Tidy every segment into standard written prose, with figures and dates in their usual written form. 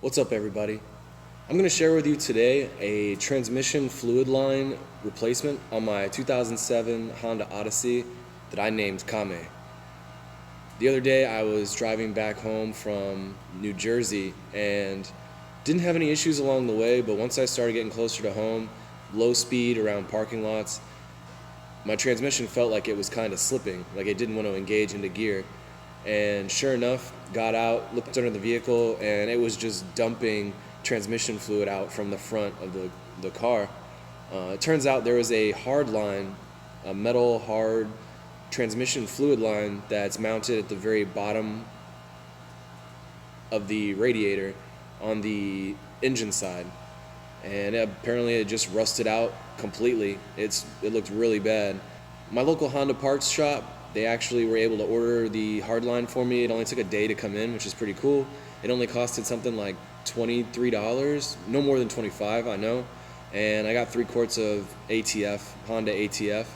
What's up, everybody? I'm going to share with you today a transmission fluid line replacement on my 2007 Honda Odyssey that I named Kame. The other day I was driving back home from New Jersey and didn't have any issues along the way, but once I started getting closer to home, low speed around parking lots, my transmission felt like it was kind of slipping, like it didn't want to engage into gear. And sure enough, got out, looked under the vehicle, and it was just dumping transmission fluid out from the front of the car. It turns out there was a hard line, a metal hard transmission fluid line that's mounted at the very bottom of the radiator on the engine side. And apparently it just rusted out completely. It looked really bad. My local Honda parts shop, they actually were able to order the hardline for me. It only took a day to come in, which is pretty cool. It only costed something like $23, no more than $25, I know. And I got 3 quarts of ATF, Honda ATF.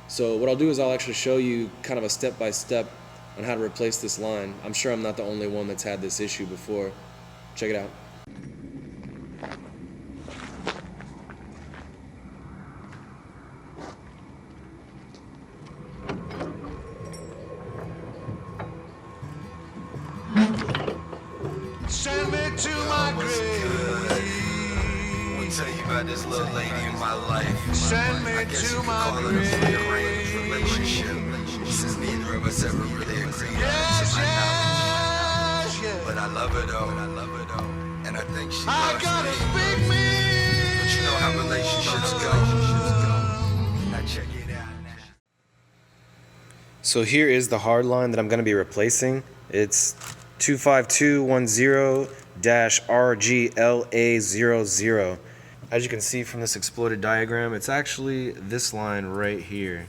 So what I'll do is I'll actually show you kind of a step-by-step on how to replace this line. I'm sure I'm not the only one that's had this issue before. Check it out. Send me to my grave. I'll tell you about this little lady in my life. Send me to my grave. Relationship. Since neither of us ever really agreed Yes, on yes, yes. But I love her though. And I think she I loves gotta me. speak me. But you know how relationships go. Now check it out now. So here is the hard line that I'm going to be replacing. It's 25210-RGLA00. As you can see from this exploded diagram, it's actually this line right here.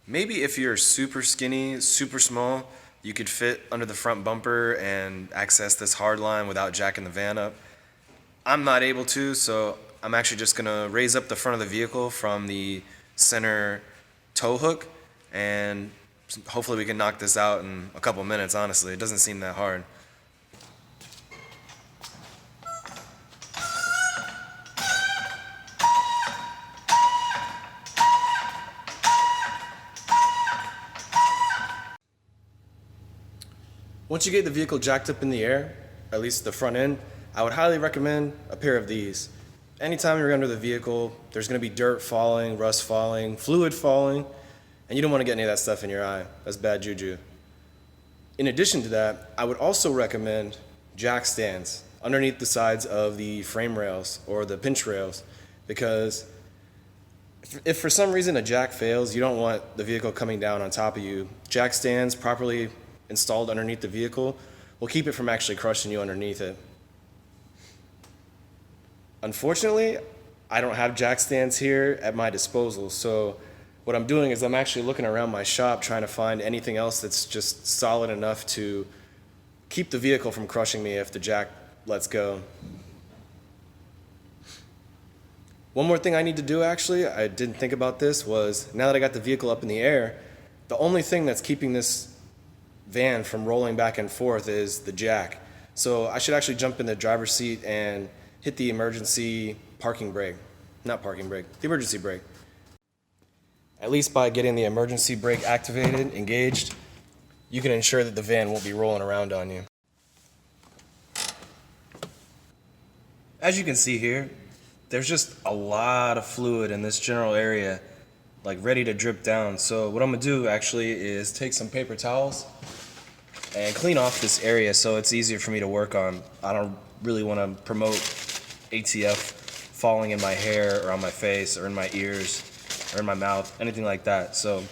Maybe if you're super skinny, super small, you could fit under the front bumper and access this hard line without jacking the van up. I'm not able to, so I'm actually just going to raise up the front of the vehicle from the center tow hook, and hopefully we can knock this out in a couple minutes. Honestly, it doesn't seem that hard. Once you get the vehicle jacked up in the air, at least the front end, I would highly recommend a pair of these. Anytime you're under the vehicle, there's going to be dirt falling, rust falling, fluid falling, and you don't want to get any of that stuff in your eye. That's bad juju. In addition to that, I would also recommend jack stands underneath the sides of the frame rails or the pinch rails, because if for some reason a jack fails, you don't want the vehicle coming down on top of you. Jack stands properly installed underneath the vehicle will keep it from actually crushing you underneath it. Unfortunately, I don't have jack stands here at my disposal, so what I'm doing is I'm actually looking around my shop trying to find anything else that's just solid enough to keep the vehicle from crushing me if the jack lets go. One more thing I need to do, actually, I didn't think about this, was now that I got the vehicle up in the air, the only thing that's keeping this van from rolling back and forth is the jack. So I should actually jump in the driver's seat and hit the emergency parking brake. Not parking brake, the emergency brake. At least by getting the emergency brake activated, engaged, you can ensure that the van won't be rolling around on you. As you can see here, there's just a lot of fluid in this general area, like ready to drip down. So what I'm gonna do actually is take some paper towels and clean off this area so it's easier for me to work on. I don't really want to promote ATF falling in my hair or on my face or in my ears or in my mouth, anything like that. So I'm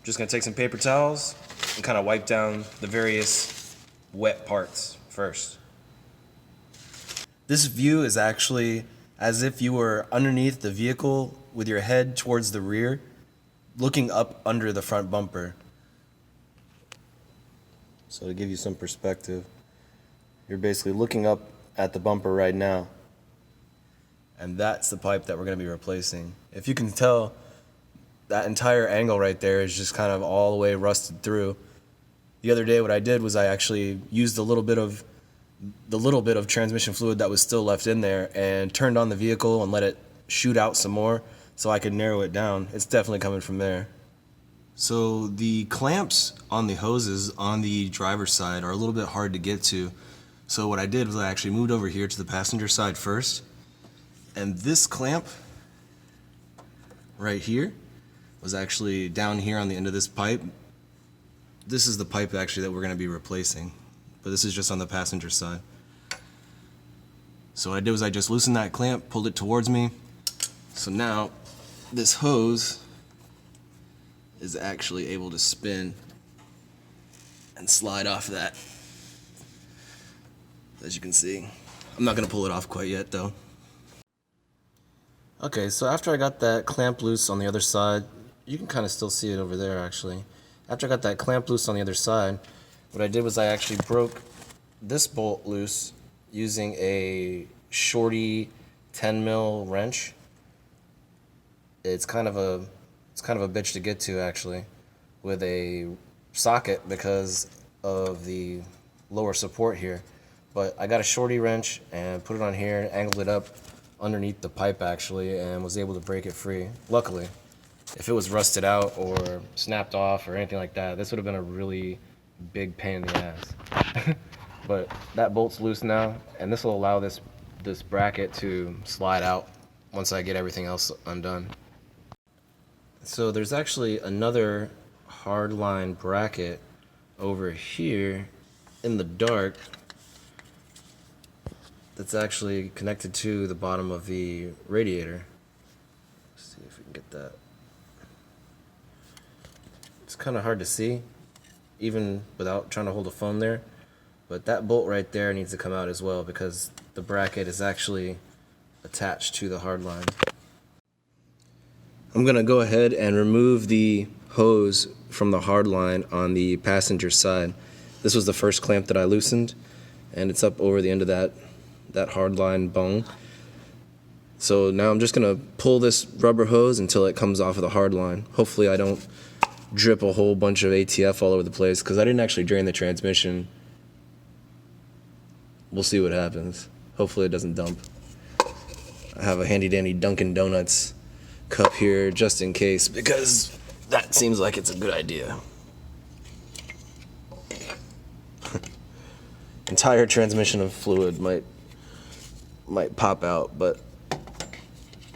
just gonna take some paper towels and kind of wipe down the various wet parts first. This view is actually as if you were underneath the vehicle with your head towards the rear, looking up under the front bumper. So to give you some perspective, you're basically looking up at the bumper right now. And that's the pipe that we're going to be replacing. If you can tell, that entire angle right there is just kind of all the way rusted through. The other day what I did was I actually used the little bit of transmission fluid that was still left in there and turned on the vehicle and let it shoot out some more so I could narrow it down. It's definitely coming from there. So the clamps on the hoses on the driver's side are a little bit hard to get to. So what I did was I actually moved over here to the passenger side first. And this clamp right here was actually down here on the end of this pipe. This is the pipe actually that we're going to be replacing, but this is just on the passenger side. So what I did was I just loosened that clamp, pulled it towards me. So now this hose is actually able to spin and slide off that, as you can see. I'm not going to pull it off quite yet though. Okay, so after I got that clamp loose on the other side, you can kind of still see it over there actually. After I got that clamp loose on the other side, what I did was I actually broke this bolt loose using a shorty 10mm wrench. It's kind of a bitch to get to actually, with a socket because of the lower support here. But I got a shorty wrench and put it on here, angled it up underneath the pipe actually, and was able to break it free, luckily. If it was rusted out or snapped off or anything like that, this would have been a really big pain in the ass. But that bolt's loose now, and this will allow this bracket to slide out once I get everything else undone. So there's actually another hardline bracket over here in the dark that's actually connected to the bottom of the radiator. Let's see if we can get that. It's kind of hard to see, even without trying to hold a phone there, but that bolt right there needs to come out as well because the bracket is actually attached to the hard line. I'm gonna go ahead and remove the hose from the hard line on the passenger side. This was the first clamp that I loosened, and it's up over the end of that hard line bung. So now I'm just gonna pull this rubber hose until it comes off of the hard line. Hopefully I don't drip a whole bunch of ATF all over the place because I didn't actually drain the transmission. We'll see what happens. Hopefully it doesn't dump. I have a handy dandy Dunkin' Donuts cup here just in case because that seems like it's a good idea. Entire transmission of fluid might pop out, but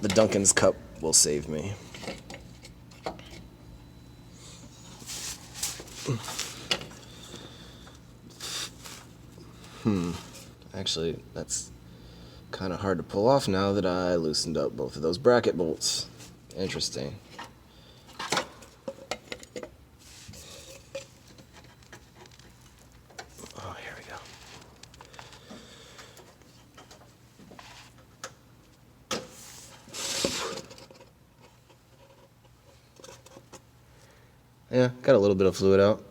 the Dunkin's cup will save me. Actually, that's kind of hard to pull off now that I loosened up both of those bracket bolts. Interesting. Oh, here we go. Yeah, got a little bit of fluid out.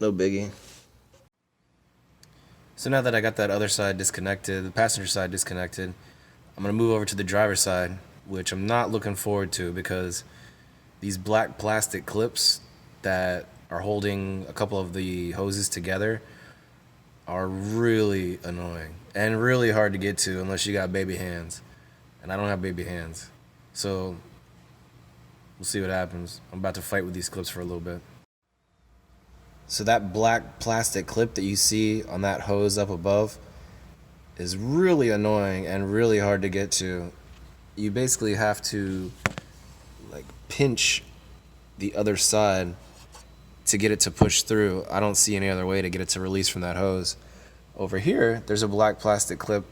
No biggie. So now that I got that other side disconnected, the passenger side disconnected, I'm going to move over to the driver's side, which I'm not looking forward to because these black plastic clips that are holding a couple of the hoses together are really annoying and really hard to get to unless you got baby hands. And I don't have baby hands. So we'll see what happens. I'm about to fight with these clips for a little bit. So that black plastic clip that you see on that hose up above is really annoying and really hard to get to. You basically have to like pinch the other side to get it to push through. I don't see any other way to get it to release from that hose. Over here, there's a black plastic clip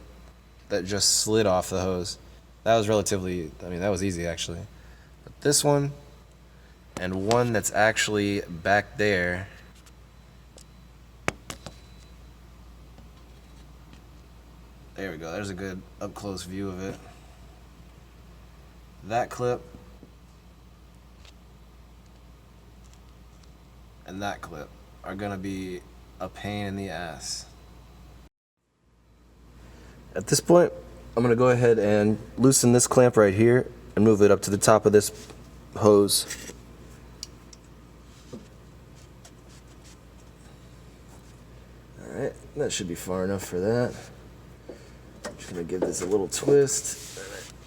that just slid off the hose. That was that was easy actually. But this one and one that's actually back there, there we go, there's a good up close view of it. That clip and that clip are gonna be a pain in the ass. At this point, I'm gonna go ahead and loosen this clamp right here and move it up to the top of this hose. that should be far enough for that. Just gonna give this a little twist.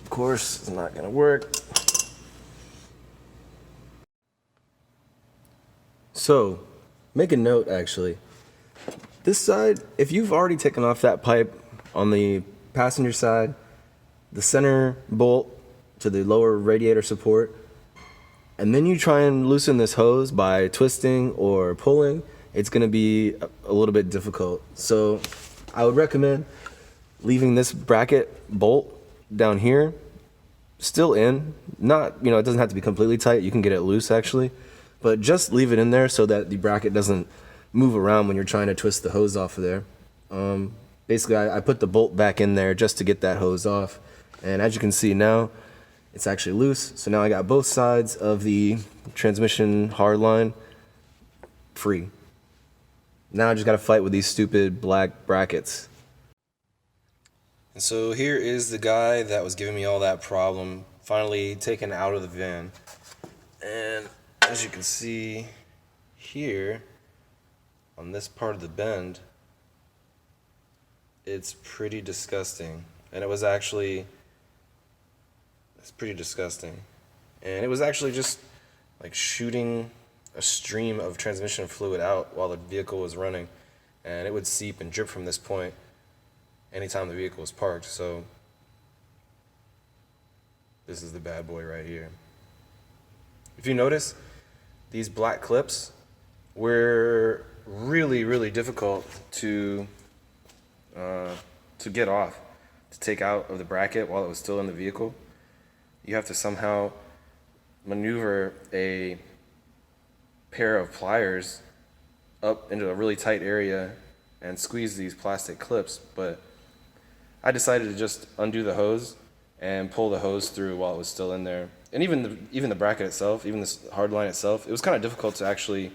Of course, it's not gonna work. So, make a note actually. This side, if you've already taken off that pipe on the passenger side, the center bolt to the lower radiator support, and then you try and loosen this hose by twisting or pulling, it's gonna be a little bit difficult. So I would recommend leaving this bracket bolt down here still in. Not, it doesn't have to be completely tight. You can get it loose actually, but just leave it in there so that the bracket doesn't move around when you're trying to twist the hose off of there. Basically, I put the bolt back in there just to get that hose off. And as you can see now, it's actually loose. So now I got both sides of the transmission hardline free. Now I just gotta fight with these stupid black brackets. And so here is the guy that was giving me all that problem, finally taken out of the van. And as you can see here, on this part of the bend, it's pretty disgusting. And it was actually, it's pretty disgusting. And it was actually just like shooting a stream of transmission fluid out while the vehicle was running. And it would seep and drip from this point anytime the vehicle was parked. So this is the bad boy right here. If you notice, these black clips were really difficult to get off, to take out of the bracket while it was still in the vehicle. You have to somehow maneuver a pair of pliers up into a really tight area and squeeze these plastic clips, but I decided to just undo the hose and pull the hose through while it was still in there. And even the bracket itself, even this hard line itself, it was kind of difficult to actually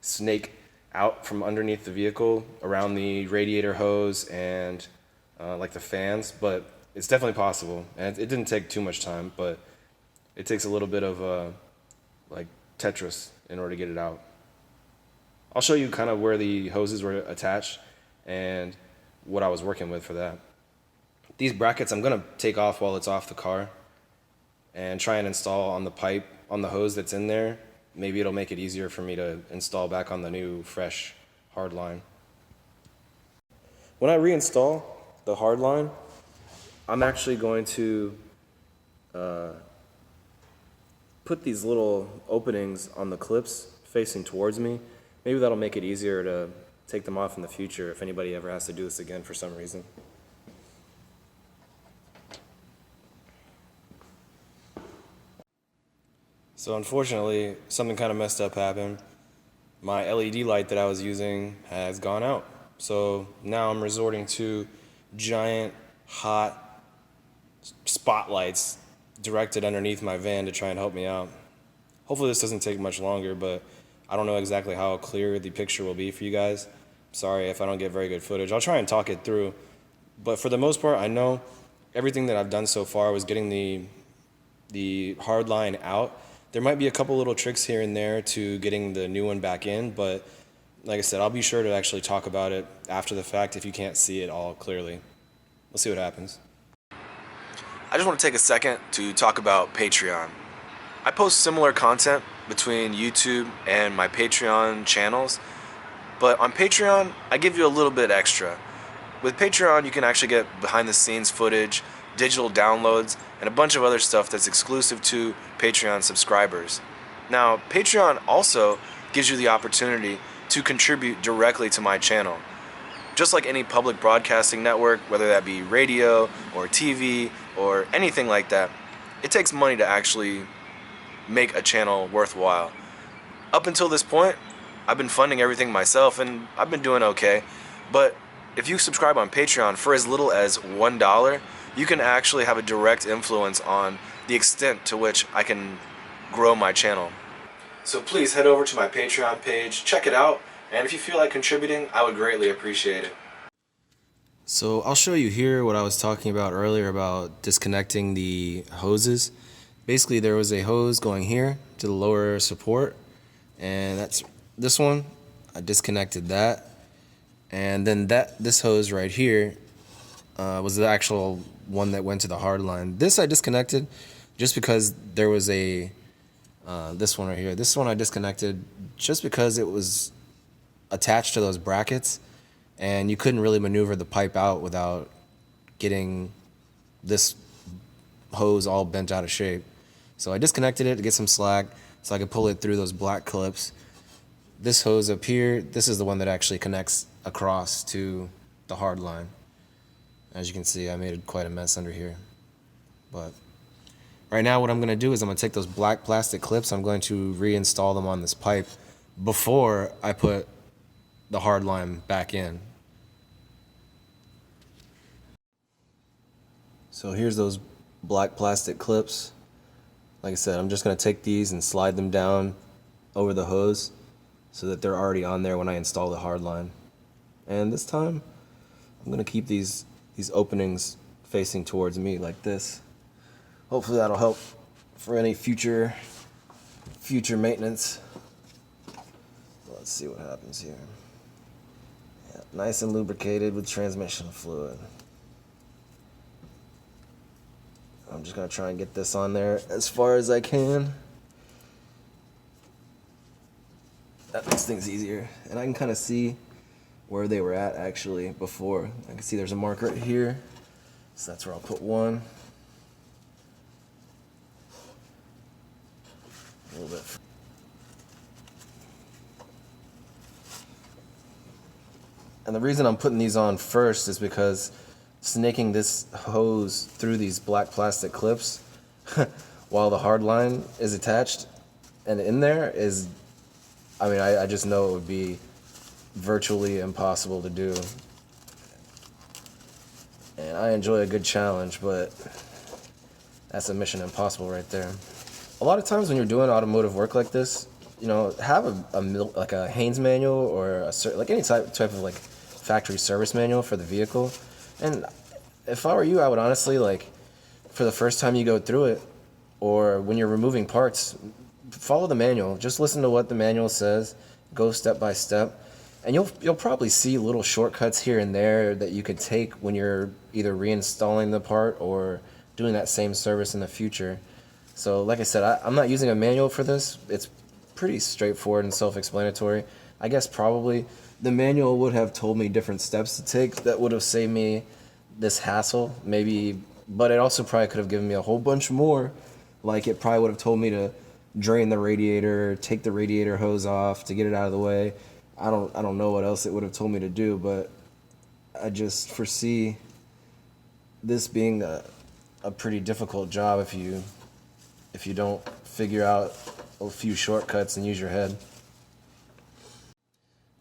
snake out from underneath the vehicle around the radiator hose and like the fans, but it's definitely possible. And it didn't take too much time, but it takes a little bit of like Tetris in order to get it out. I'll show you kind of where the hoses were attached and what I was working with for that. These brackets I'm gonna take off while it's off the car and try and install on the pipe, on the hose that's in there. Maybe it'll make it easier for me to install back on the new, fresh hard line. When I reinstall the hard line, I'm actually going to put these little openings on the clips facing towards me. Maybe that'll make it easier to take them off in the future if anybody ever has to do this again for some reason. So unfortunately, something kind of messed up happened. My LED light that I was using has gone out. So now I'm resorting to giant, hot spotlights directed underneath my van to try and help me out. Hopefully this doesn't take much longer, but I don't know exactly how clear the picture will be for you guys. Sorry if I don't get very good footage. I'll try and talk it through. But for the most part, I know everything that I've done so far was getting the hard line out. There might be a couple little tricks here and there to getting the new one back in, but like I said, I'll be sure to actually talk about it after the fact if you can't see it all clearly. Let's see what happens. I just want to take a second to talk about Patreon. I post similar content between YouTube and my Patreon channels, but on Patreon, I give you a little bit extra. With Patreon, you can actually get behind the scenes footage, digital downloads, and a bunch of other stuff that's exclusive to Patreon subscribers. Now, Patreon also gives you the opportunity to contribute directly to my channel. Just like any public broadcasting network, whether that be radio or TV or anything like that, it takes money to actually make a channel worthwhile. Up until this point, I've been funding everything myself and I've been doing okay, but if you subscribe on Patreon for as little as $1, you can actually have a direct influence on the extent to which I can grow my channel. So please head over to my Patreon page, check it out, and if you feel like contributing, I would greatly appreciate it. So I'll show you here what I was talking about earlier about disconnecting the hoses. Basically there was a hose going here to the lower support, and that's this one. I disconnected that, And then this hose right here was the actual one that went to the hard line. This I disconnected just because there was a this one right here. This one I disconnected just because it was attached to those brackets, and you couldn't really maneuver the pipe out without getting this hose all bent out of shape. So I disconnected it to get some slack so I could pull it through those black clips. This hose up here, this is the one that actually connects across to the hard line. As you can see, I made quite a mess under here. But right now what I'm going to do is I'm going to take those black plastic clips, I'm going to reinstall them on this pipe before I put the hard line back in. So here's those black plastic clips. Like I said, I'm just going to take these and slide them down over the hose so that they're already on there when I install the hard line. And this time, I'm going to keep these openings facing towards me like this. Hopefully that'll help for any future maintenance. Let's see what happens here. Yeah, nice and lubricated with transmission fluid. I'm just going to try and get this on there as far as I can. That makes things easier. And I can kind of see where they were at actually before. I can see there's a mark right here. So that's where I'll put one. A little bit. And the reason I'm putting these on first is because snaking this hose through these black plastic clips while the hard line is attached and in there is, I mean, I just know it would be virtually impossible to do. And I enjoy a good challenge, but that's a mission impossible right there. A lot of times when you're doing automotive work like this, you know, have like a Haynes manual or like any type of like factory service manual for the vehicle. And if I were you, I would honestly, like, for the first time you go through it, or when you're removing parts, follow the manual. Just listen to what the manual says. Go step by step, and you'll probably see little shortcuts here and there that you could take when you're either reinstalling the part or doing that same service in the future. So, like I said, I'm not using a manual for this. It's pretty straightforward and self-explanatory. I guess probably the manual would have told me different steps to take that would have saved me this hassle, maybe, but it also probably could have given me a whole bunch more. Like, it probably would have told me to drain the radiator, take the radiator hose off to get it out of the way. I don't know what else it would have told me to do, but I just foresee this being a pretty difficult job if you don't figure out a few shortcuts and use your head.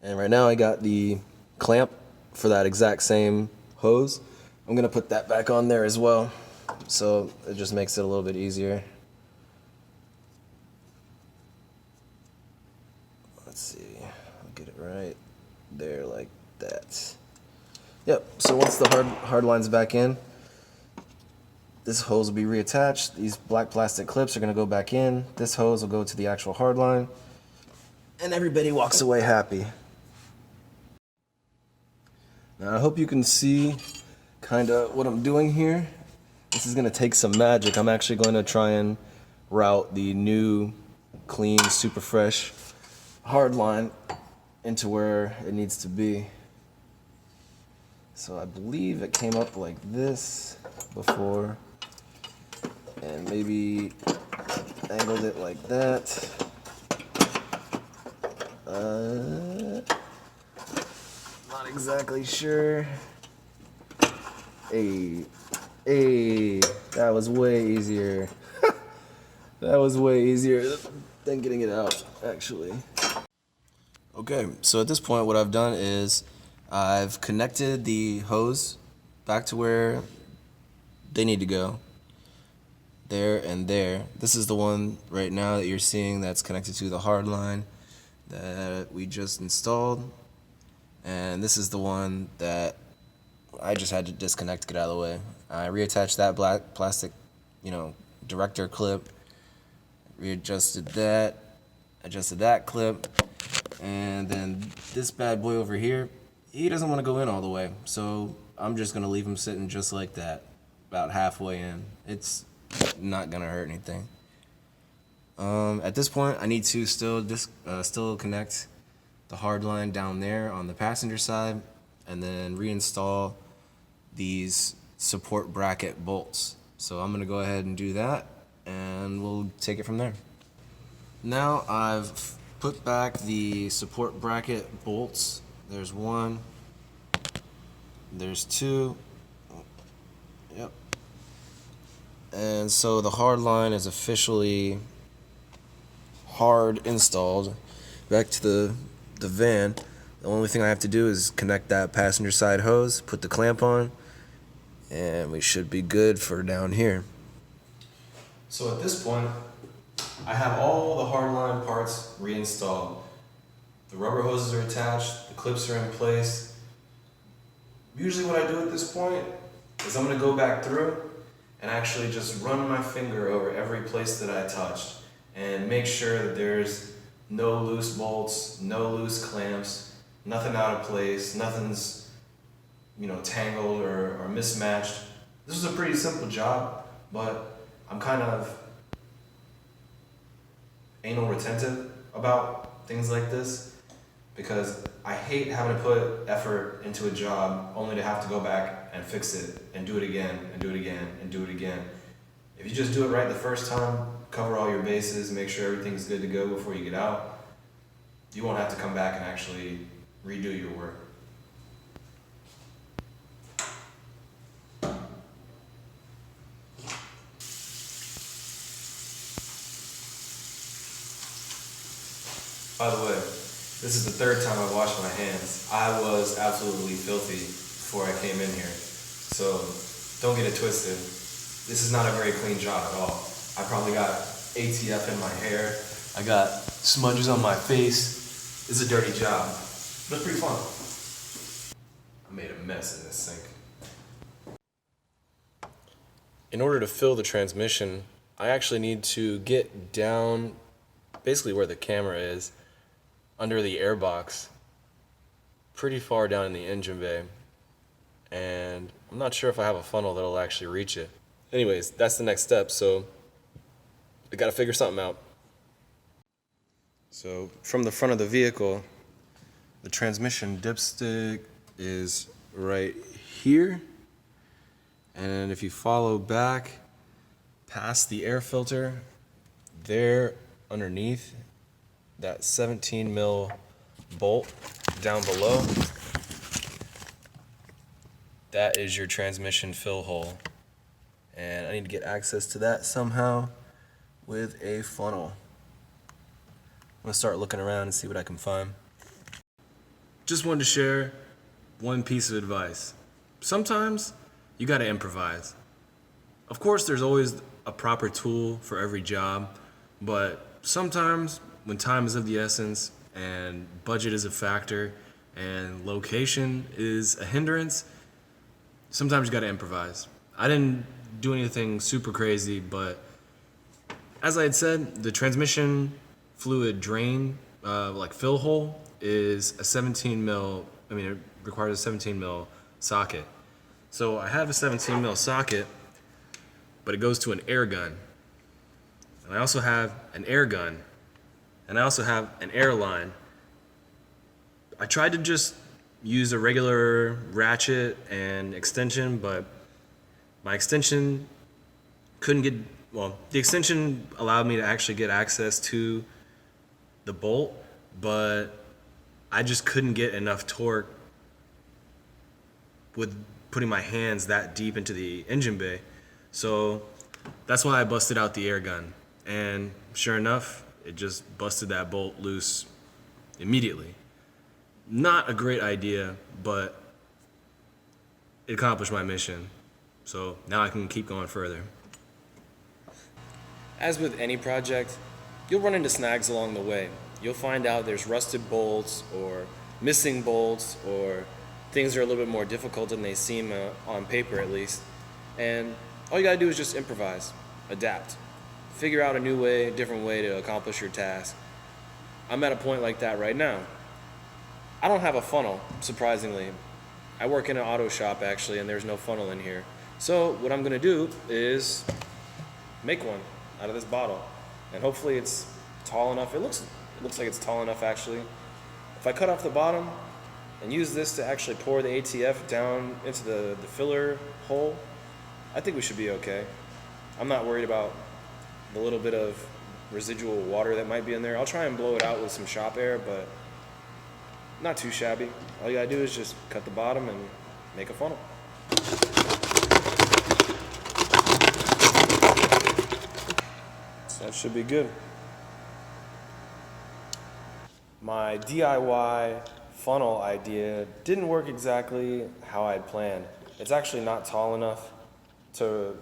And right now I got the clamp for that exact same hose. I'm gonna put that back on there as well, so it just makes it a little bit easier. Let's see, I'll get it right there like that. Yep, so once the hard line's back in, this hose will be reattached. These black plastic clips are gonna go back in. This hose will go to the actual hard line, and everybody walks away happy. Now I hope you can see kind of what I'm doing here. This is gonna take some magic. I'm actually going to try and route the new, clean, super fresh hard line into where it needs to be. So I believe it came up like this before, and maybe angled it like that. Not exactly sure. Hey, that was way easier. That was way easier than getting it out, actually. Okay, so at this point what I've done is I've connected the hose back to where they need to go. There and there. This is the one right now that you're seeing that's connected to the hard line that we just installed. And this is the one that I just had to disconnect to get out of the way. I reattached that black plastic, director clip, readjusted that, adjusted that clip, and then this bad boy over here he doesn't want to go in all the way, so I'm just going to leave him sitting just like that, about halfway in. It's not going to hurt anything. At this point, I need to still connect the hard line down there on the passenger side, and then reinstall these support bracket bolts. So I'm going to go ahead and do that, and we'll take it from there. Now I've put back the support bracket bolts. There's one, there's two, yep. And so the hard line is officially hard installed. Back to the van. The only thing I have to do is connect that passenger side hose, put the clamp on, and we should be good for down here. So at this point, I have all the hardline parts reinstalled. The rubber hoses are attached, the clips are in place. Usually what I do at this point is I'm going to go back through and actually just run my finger over every place that I touched and make sure that there's no loose bolts, no loose clamps, nothing out of place, nothing's, tangled or mismatched. This is a pretty simple job, but I'm kind of anal retentive about things like this because I hate having to put effort into a job only to have to go back and fix it and do it again and do it again and do it again. If you just do it right the first time, cover all your bases, make sure everything's good to go before you get out, you won't have to come back and actually redo your work. By the way, this is the third time I've washed my hands. I was absolutely filthy before I came in here, so don't get it twisted. This is not a very clean job at all. I probably got ATF in my hair. I got smudges on my face. It's a dirty job, but it's pretty fun. I made a mess in this sink. In order to fill the transmission, I actually need to get down basically where the camera is, under the airbox, pretty far down in the engine bay, and I'm not sure if I have a funnel that'll actually reach it. Anyways, that's the next step, so I gotta figure something out. So from the front of the vehicle, the transmission dipstick is right here, and if you follow back past the air filter, there underneath that 17 mil bolt down below, that is your transmission fill hole. And I need to get access to that somehow with a funnel. I'm gonna start looking around and see what I can find. Just wanted to share one piece of advice. Sometimes you gotta improvise. Of course, there's always a proper tool for every job, but sometimes when time is of the essence and budget is a factor and location is a hindrance, sometimes you gotta improvise. I didn't do anything super crazy, but as I had said, the transmission fluid drain, fill hole, is a 17 mil, it requires a 17 mil socket. So I have a 17 mil socket, but it goes to an air gun. And I also have an air gun. And I also have an air line. I tried to just use a regular ratchet and extension, but my extension the extension allowed me to actually get access to the bolt, but I just couldn't get enough torque with putting my hands that deep into the engine bay. So that's why I busted out the air gun. And sure enough, it just busted that bolt loose immediately. Not a great idea, but it accomplished my mission. So now I can keep going further. As with any project, you'll run into snags along the way. You'll find out there's rusted bolts or missing bolts or things are a little bit more difficult than they seem on paper at least. And all you gotta do is just improvise, adapt. Figure out a new way, different way to accomplish your task. I'm at a point like that right now. I don't have a funnel, surprisingly. I work in an auto shop actually, and there's no funnel in here. So what I'm gonna do is make one out of this bottle, and hopefully it's tall enough. It looks like it's tall enough actually. If I cut off the bottom and use this to actually pour the ATF down into the filler hole, I think we should be okay. I'm not worried about the little bit of residual water that might be in there. I'll try and blow it out with some shop air, but not too shabby. All you gotta do is just cut the bottom and make a funnel. So that should be good. My DIY funnel idea didn't work exactly how I'd planned. It's actually not tall enough to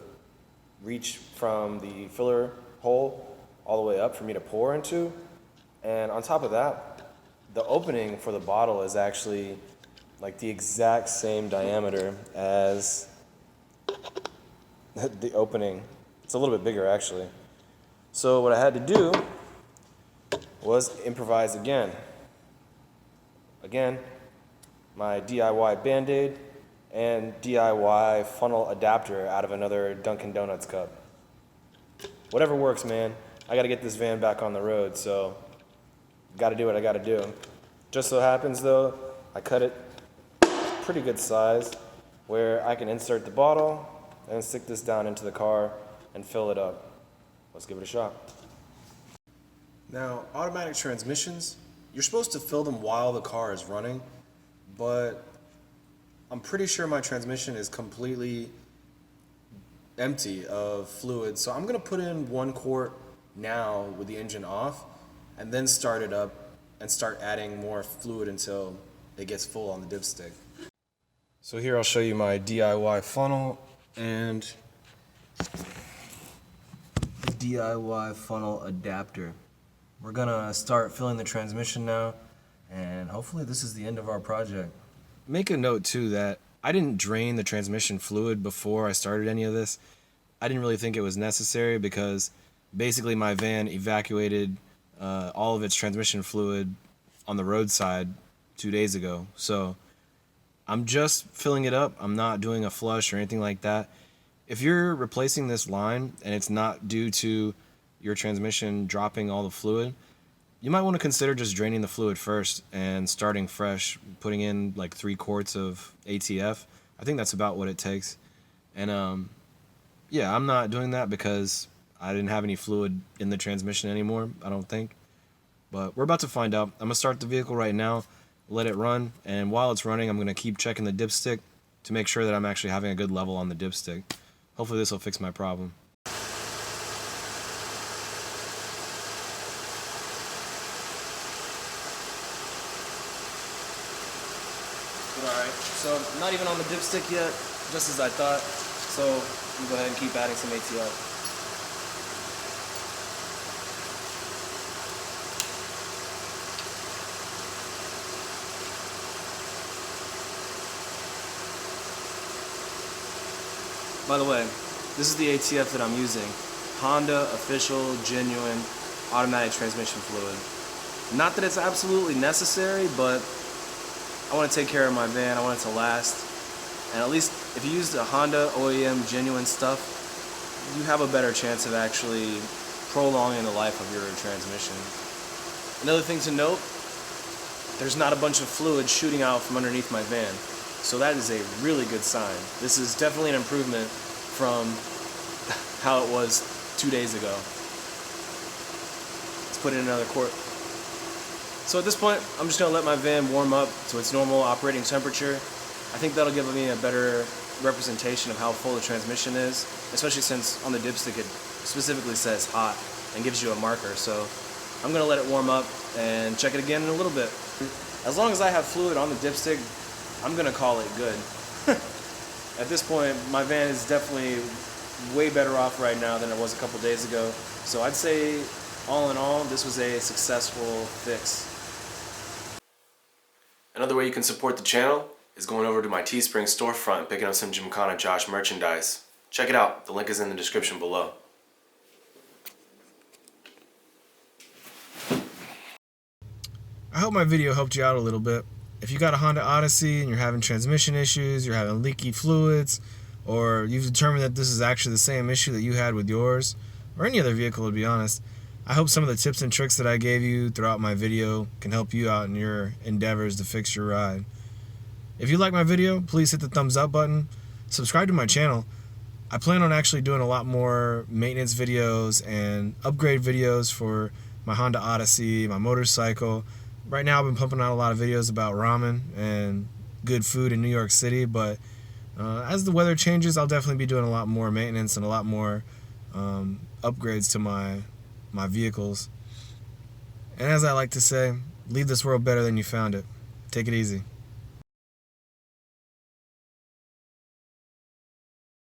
reach from the filler hole all the way up for me to pour into. And on top of that, the opening for the bottle is actually like the exact same diameter as the opening. It's a little bit bigger actually. So what I had to do was improvise again. Again, my DIY Band-Aid and DIY funnel adapter out of another Dunkin' Donuts cup. Whatever works, man. I gotta get this van back on the road, so gotta do what I gotta do. Just so happens though, I cut it pretty good size where I can insert the bottle and stick this down into the car and fill it up. Let's give it a shot. Now, automatic transmissions, you're supposed to fill them while the car is running, but I'm pretty sure my transmission is completely empty of fluid, so I'm gonna put in 1 quart now with the engine off and then start it up and start adding more fluid until it gets full on the dipstick. So here I'll show you my DIY funnel and the DIY funnel adapter. We're gonna start filling the transmission now, and hopefully this is the end of our project. Make a note too that I didn't drain the transmission fluid before I started any of this. I didn't really think it was necessary because basically my van evacuated all of its transmission fluid on the roadside 2 days ago. So I'm just filling it up. I'm not doing a flush or anything like that. If you're replacing this line and it's not due to your transmission dropping all the fluid, you might want to consider just draining the fluid first and starting fresh, putting in like 3 quarts of ATF. I think that's about what it takes. And yeah, I'm not doing that because I didn't have any fluid in the transmission anymore, I don't think. But we're about to find out. I'm gonna start the vehicle right now, let it run, and while it's running, I'm gonna keep checking the dipstick to make sure that I'm actually having a good level on the dipstick. Hopefully this will fix my problem. Alright, so not even on the dipstick yet, just as I thought. So I'm gonna go ahead and keep adding some ATF. By the way, this is the ATF that I'm using. Honda official, genuine, automatic transmission fluid. Not that it's absolutely necessary, but I want to take care of my van, I want it to last. And at least if you use the Honda OEM genuine stuff, you have a better chance of actually prolonging the life of your transmission. Another thing to note, there's not a bunch of fluid shooting out from underneath my van. So that is a really good sign. This is definitely an improvement from how it was 2 days ago. Let's put in another quart. So at this point, I'm just gonna let my van warm up to its normal operating temperature. I think that'll give me a better representation of how full the transmission is, especially since on the dipstick it specifically says hot and gives you a marker. So I'm gonna let it warm up and check it again in a little bit. As long as I have fluid on the dipstick, I'm gonna call it good. At this point, my van is definitely way better off right now than it was a couple days ago. So I'd say, all in all, this was a successful fix. Another way you can support the channel is going over to my Teespring storefront and picking up some Gymkhana Josh merchandise. Check it out, the link is in the description below. I hope my video helped you out a little bit. if you got a Honda Odyssey and you're having transmission issues, you're having leaky fluids, or you've determined that this is actually the same issue that you had with yours, or any other vehicle to be honest, I hope some of the tips and tricks that I gave you throughout my video can help you out in your endeavors to fix your ride. If you like my video, please hit the thumbs up button, subscribe to my channel. I plan on actually doing a lot more maintenance videos and upgrade videos for my Honda Odyssey, my motorcycle. Right now I've been pumping out a lot of videos about ramen and good food in New York City, but as the weather changes, I'll definitely be doing a lot more maintenance and a lot more upgrades to my vehicles. And as I like to say, leave this world better than you found it. Take it easy.